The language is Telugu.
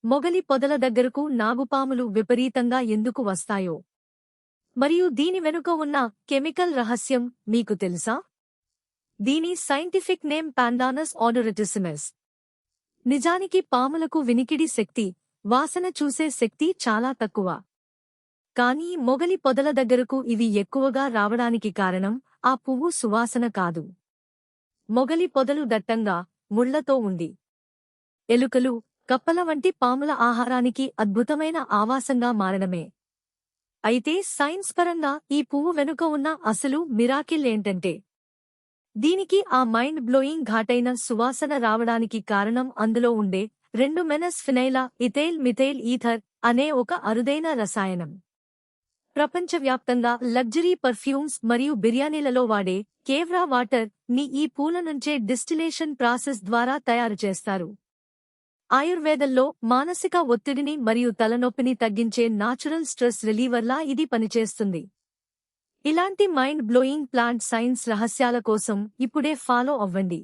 మొగలి పొదల దగ్గరకు నాగుపాములు విపరీతంగా ఎందుకు వస్తాయో మరియు దీని వెనుక ఉన్న కెమికల్ రహస్యం మీకు తెలుసా? దీని సైంటిఫిక్ నేమ్ పాండానస్ ఆడోరటిసిమస్. నిజానికి పాములకు వినికిడి శక్తి, వాసన చూసే శక్తి చాలా తక్కువ. కానీ మొగలి పొదల దగ్గరకు ఇవి ఎక్కువగా రావడానికి కారణం ఆ పువ్వు సువాసన కాదు. మొగలి పొదలు దట్టంగా, ముళ్లతో ఉంది. ఎలుకలు, కప్పల వంటి పాముల ఆహారానికి అద్భుతమైన ఆవాసంగా మారడమే. అయితే సైన్స్ పరంగా ఈ పువ్వు వెనుక ఉన్న అసలు మిరాకిల్ ఏంటంటే, దీనికి ఆ మైండ్ బ్లోయింగ్ ఘాటైన సువాసన రావడానికి కారణం అందులో ఉండే 2 మెనస్ ఫినైలా ఇథైల్ మిథైల్ ఈథర్ అనే ఒక అరుదైన రసాయనం. ప్రపంచవ్యాప్తంగా లగ్జరీ పర్ఫ్యూమ్స్ మరియు బిర్యానీలలో వాడే కేవ్రా వాటర్ ని ఈ పూల నుంచే డిస్టిలేషన్ ప్రాసెస్ ద్వారా తయారు చేస్తారు. ఆయుర్వేదంలో మానసిక ఒత్తిడిని మరియు తలనొప్పిని తగ్గించే నాచురల్ స్ట్రెస్ రిలీవర్లా ఇది పనిచేస్తుంది. ఇలాంటి మైండ్ బ్లోయింగ్ ప్లాంట్ సైన్స్ రహస్యాల కోసం ఇప్పుడే ఫాలో అవ్వండి.